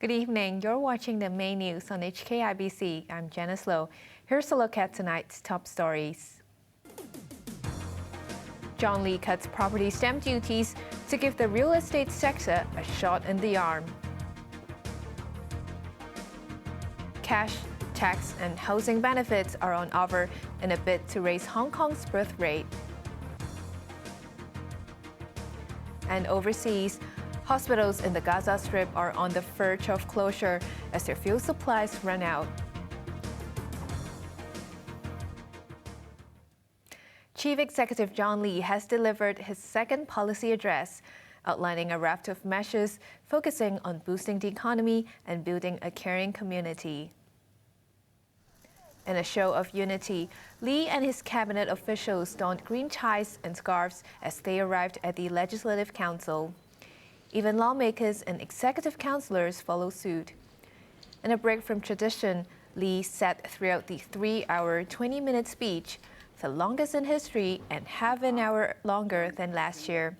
Good evening. You're watching the main news on HKIBC. I'm Janice Lo. Here's a look at tonight's top stories. John Lee cuts property stamp duties to give the real estate sector a shot in the arm. Cash, tax, and housing benefits are on offer in a bid to raise Hong Kong's birth rate. And overseas, hospitals in the Gaza Strip are on the verge of closure as their fuel supplies run out. Chief Executive John Lee has delivered his second policy address, outlining a raft of measures focusing on boosting the economy and building a caring community. In a show of unity, Lee and his cabinet officials donned green ties and scarves as they arrived at the Legislative Council. Even lawmakers and executive councillors follow suit. In a break from tradition, Lee sat throughout the 3-hour, 20-minute speech, the longest in history and half an hour longer than last year.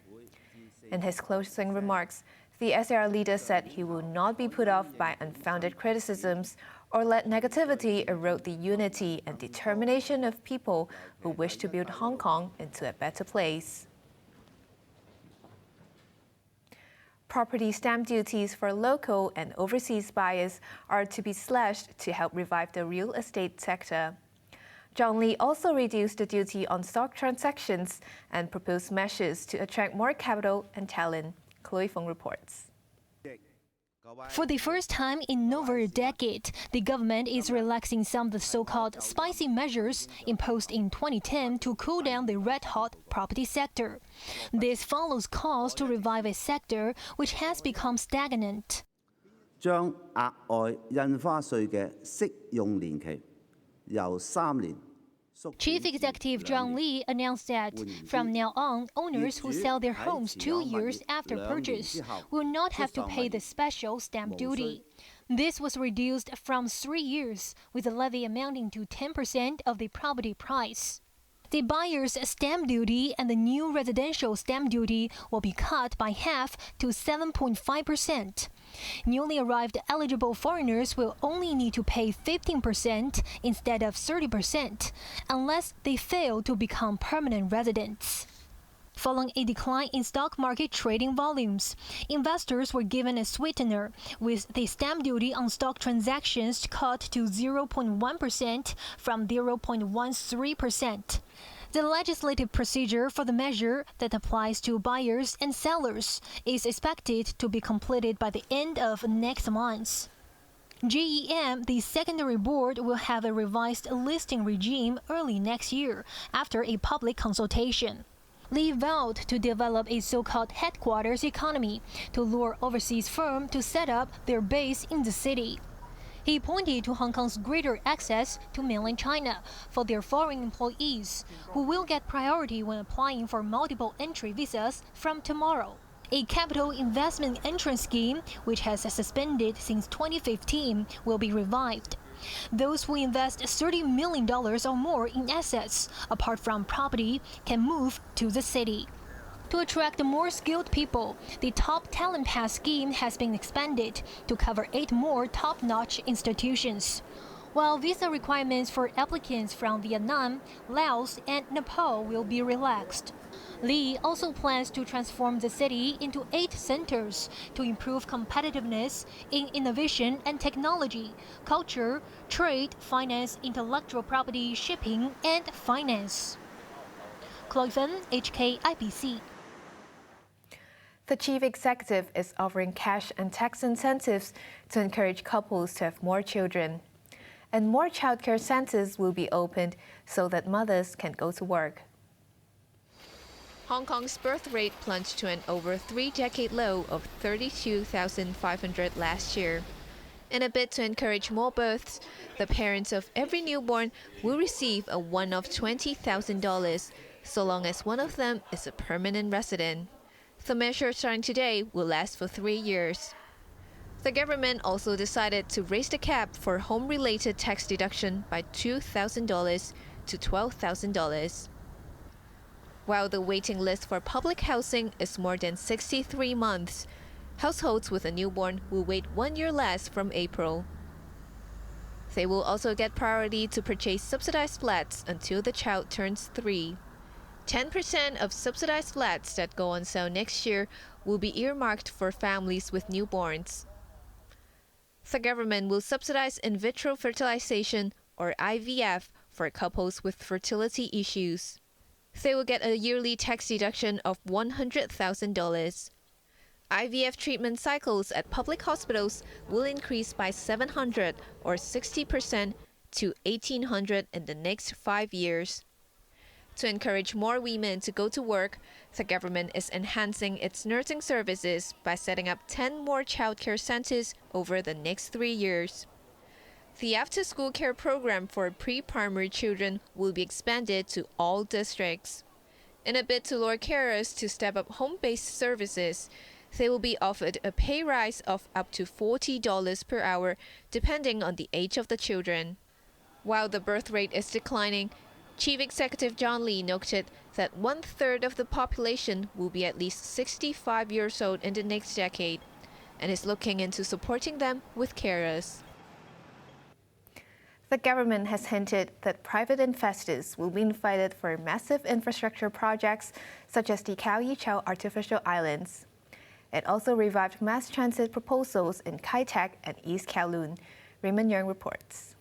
In his closing remarks, the SAR leader said he will not be put off by unfounded criticisms or let negativity erode the unity and determination of people who wish to build Hong Kong into a better place. Property stamp duties for local and overseas buyers are to be slashed to help revive the real estate sector. John Lee also reduced the duty on stock transactions and proposed measures to attract more capital and talent. Chloe Fong reports. For the first time in over a decade, the government is relaxing some of the so-called spicy measures imposed in 2010 to cool down the red-hot property sector. This follows calls to revive a sector which has become stagnant. 將額外印花稅嘅適用年期由3年 Chief Executive John Lee announced that from now on, owners who sell their homes 2 years after purchase will not have to pay the special stamp duty. This was reduced from 3 years, with the levy amounting to 10% of the property price. The buyer's stamp duty and the new residential stamp duty will be cut by half to 7.5%. Newly arrived eligible foreigners will only need to pay 15% instead of 30%, unless they fail to become permanent residents. Following a decline in stock market trading volumes, investors were given a sweetener, with the stamp duty on stock transactions cut to 0.1% from 0.13%. The legislative procedure for the measure that applies to buyers and sellers is expected to be completed by the end of next month. GEM, the secondary board, will have a revised listing regime early next year after a public consultation. Lee vowed to develop a so-called headquarters economy to lure overseas firms to set up their base in the city. He pointed to Hong Kong's greater access to mainland China for their foreign employees, who will get priority when applying for multiple entry visas from tomorrow. A capital investment entrance scheme, which has suspended since 2015, will be revived. Those who invest $30 million or more in assets, apart from property, can move to the city. To attract more skilled people, the Top Talent Pass scheme has been expanded to cover 8 more top-notch institutions, while visa requirements for applicants from Vietnam, Laos, and Nepal will be relaxed. Lee also plans to transform the city into 8 centers to improve competitiveness in innovation and technology, culture, trade, finance, intellectual property, shipping, and finance. Chloe Feng, HKIBC. The chief executive is offering cash and tax incentives to encourage couples to have more children. And more childcare centers will be opened so that mothers can go to work. Hong Kong's birth rate plunged to an over 3-decade low of 32,500 last year. In a bid to encourage more births, the parents of every newborn will receive a one-off $20,000, so long as one of them is a permanent resident. The measure starting today will last for 3 years. The government also decided to raise the cap for home-related tax deduction by $2,000 to $12,000. While the waiting list for public housing is more than 63 months, Households with a newborn will wait 1 year less from April. They will also get priority to purchase subsidized flats until the child turns 3. 10% of subsidized flats that go on sale next year will be earmarked for families with newborns. The government will subsidize in vitro fertilization, or IVF, for couples with fertility issues. They will get a yearly tax deduction of $100,000. IVF treatment cycles at public hospitals will increase by 700 or 60% to 1,800 in the next 5 years. To encourage more women to go to work, the government is enhancing its nursing services by setting up 10 more childcare centers over the next 3 years. The after-school care program for pre-primary children will be expanded to all districts. In a bid to lure carers to step up home-based services, they will be offered a pay rise of up to $40 per hour, depending on the age of the children. While the birth rate is declining, Chief Executive John Lee noted that 1/3 of the population will be at least 65 years old in the next decade, and is looking into supporting them with carers. The government has hinted that private investors will be invited for massive infrastructure projects such as the Kaohsiung artificial islands. It also revived mass transit proposals in Kai Tak and East Kowloon. Raymond Young reports.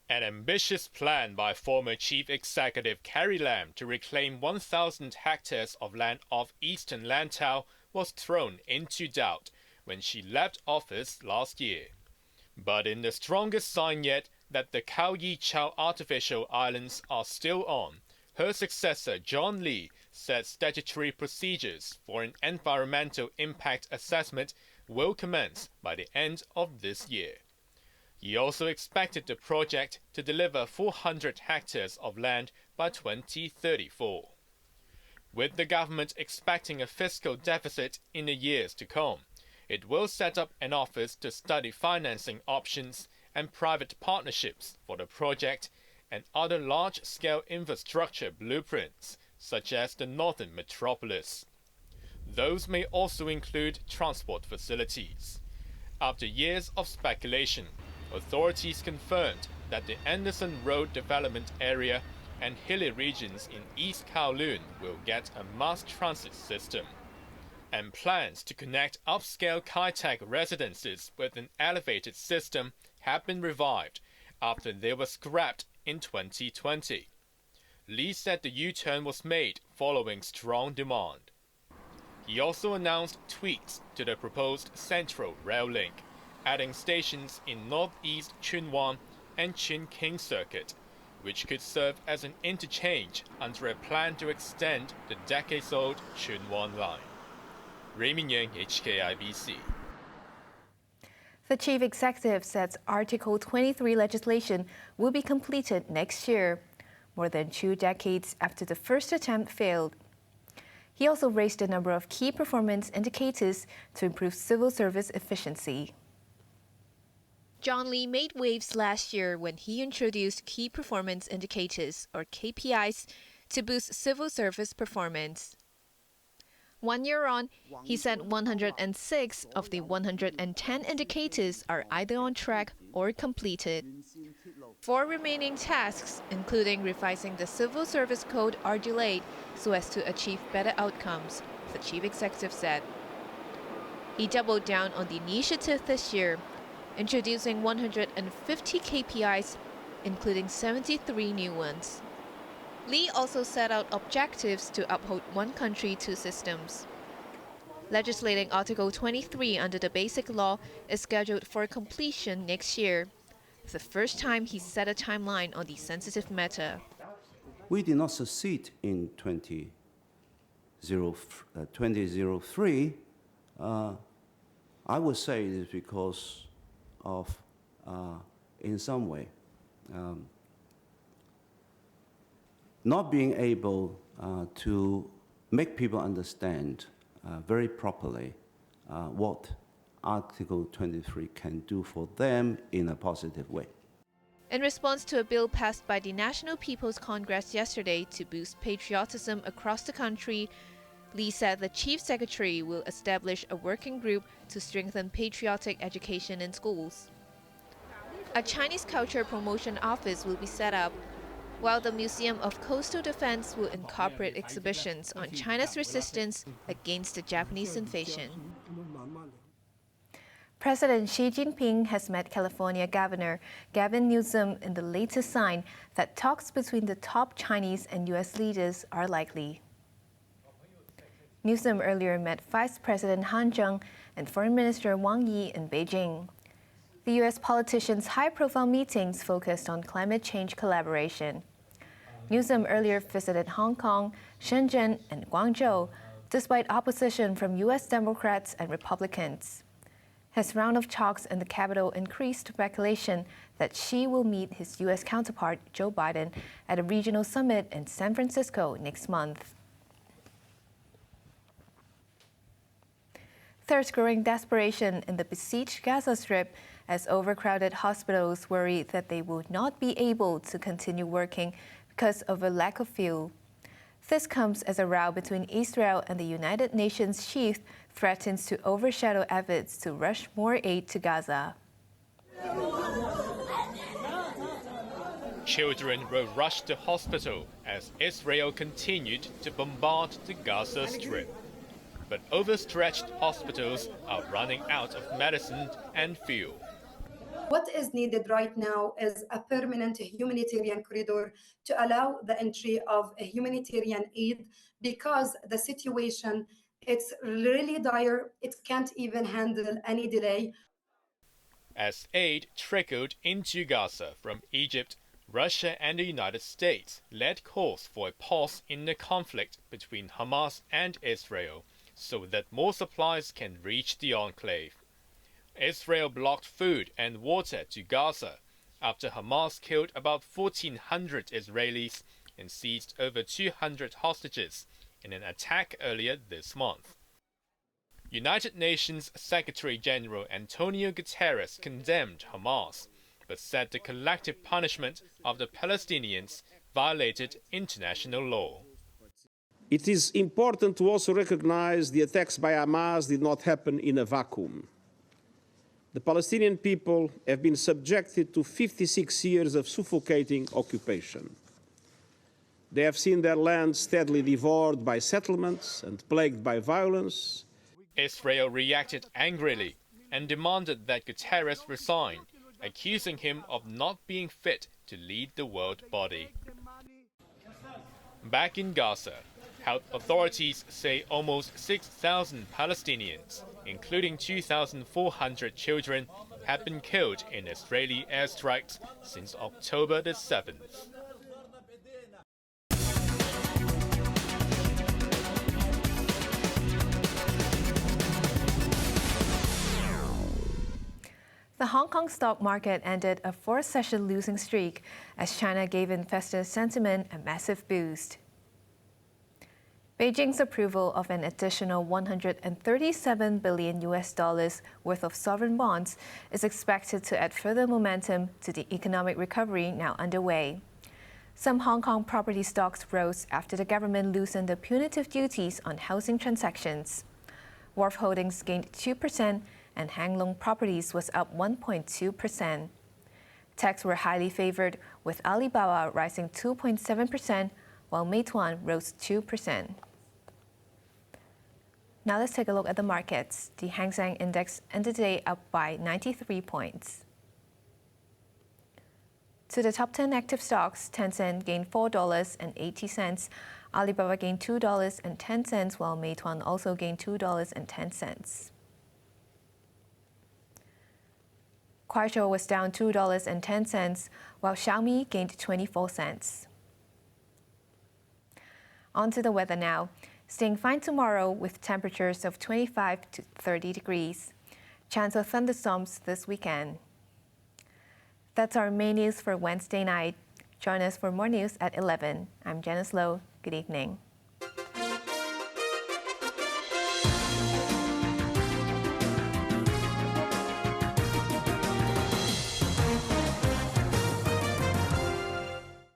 An ambitious plan by former Chief Executive Carrie Lam to reclaim 1,000 hectares of land off eastern Lantau was thrown into doubt when she left office last year. But in the strongest sign yet that the Kaohsiung artificial islands are still on, her successor John Lee said statutory procedures for an environmental impact assessment will commence by the end of this year. He also expected the project to deliver 400 hectares of land by 2034. With the government expecting a fiscal deficit in the years to come, it will set up an office to study financing options and private partnerships for the project and other large-scale infrastructure blueprints, such as the Northern Metropolis. Those may also include transport facilities. After years of speculation, authorities confirmed that the Anderson Road development area and hilly regions in East Kowloon will get a mass transit system. And plans to connect upscale Kai Tak residences with an elevated system have been revived after they were scrapped in 2020. Lee said the U-turn was made following strong demand. He also announced tweaks to the proposed Central Rail Link, adding stations in northeast Chuen Wan and Chin King Circuit, which could serve as an interchange under a plan to extend the decades-old Chuen Wan line. Raymond Yang, HKIBC. The chief executive says Article 23 legislation will be completed next year, more than 2 decades after the first attempt failed. He also raised a number of key performance indicators to improve civil service efficiency. John Lee made waves last year when he introduced Key Performance Indicators, or KPIs, to boost civil service performance. 1 year on, he said 106 of the 110 indicators are either on track or completed. 4 remaining tasks, including revising the Civil Service Code, are delayed so as to achieve better outcomes, the chief executive said. He doubled down on the initiative this year, introducing 150 KPIs, including 73 new ones. Lee also set out objectives to uphold one country, two systems. Legislating Article 23 under the Basic Law is scheduled for completion next year, the first time he set a timeline on the sensitive matter. We did not succeed in 2003. I would say it is because of, in some way, not being able to make people understand very properly what Article 23 can do for them in a positive way. In response to a bill passed by the National People's Congress yesterday to boost patriotism across the country, Li said the chief secretary will establish a working group to strengthen patriotic education in schools. A Chinese culture promotion office will be set up, while the Museum of Coastal Defense will incorporate exhibitions on China's resistance against the Japanese invasion. President Xi Jinping has met California Governor Gavin Newsom in the latest sign that talks between the top Chinese and U.S. leaders are likely. Newsom earlier met Vice President Han Zheng and Foreign Minister Wang Yi in Beijing. The U.S. politicians' high-profile meetings focused on climate change collaboration. Newsom earlier visited Hong Kong, Shenzhen, and Guangzhou, despite opposition from U.S. Democrats and Republicans. His round of talks in the capital increased speculation that Xi will meet his U.S. counterpart, Joe Biden, at a regional summit in San Francisco next month. There's growing desperation in the besieged Gaza Strip as overcrowded hospitals worry that they will not be able to continue working because of a lack of fuel. This comes as a row between Israel and the United Nations chief threatens to overshadow efforts to rush more aid to Gaza. Children were rushed to hospital as Israel continued to bombard the Gaza Strip. But overstretched hospitals are running out of medicine and fuel. What is needed right now is a permanent humanitarian corridor to allow the entry of a humanitarian aid because the situation, it's really dire. It can't even handle any delay. As aid trickled into Gaza from Egypt, Russia and the United States led calls for a pause in the conflict between Hamas and Israel so that more supplies can reach the enclave. Israel blocked food and water to Gaza after Hamas killed about 1,400 Israelis and seized over 200 hostages in an attack earlier this month. United Nations Secretary-General Antonio Guterres condemned Hamas, but said the collective punishment of the Palestinians violated international law. It is important to also recognize the attacks by Hamas did not happen in a vacuum. The Palestinian people have been subjected to 56 years of suffocating occupation. They have seen their land steadily devoured by settlements and plagued by violence. Israel reacted angrily and demanded that Guterres resign, accusing him of not being fit to lead the world body. Back in Gaza, health authorities say almost 6,000 Palestinians, including 2,400 children, have been killed in Israeli airstrikes since October the 7th. The Hong Kong stock market ended a four-session losing streak as China gave investor sentiment a massive boost. Beijing's approval of an additional $137 billion worth of sovereign bonds is expected to add further momentum to the economic recovery now underway. Some Hong Kong property stocks rose after the government loosened the punitive duties on housing transactions. Wharf Holdings gained 2%, and Hang Lung Properties was up 1.2%. Techs were highly favored, with Alibaba rising 2.7%, while Meituan rose 2%. Now let's take a look at the markets. The Hang Seng Index ended the day up by 93 points. To the top 10 active stocks, Tencent gained $4.80, Alibaba gained $2.10, while Meituan also gained $2.10. Kuaishou was down $2.10, while Xiaomi gained 24 cents. On to the weather now. Staying fine tomorrow with temperatures of 25 to 30 degrees. Chance of thunderstorms this weekend. That's our main news for Wednesday night. Join us for more news at 11. I'm Janice Lo. Good evening.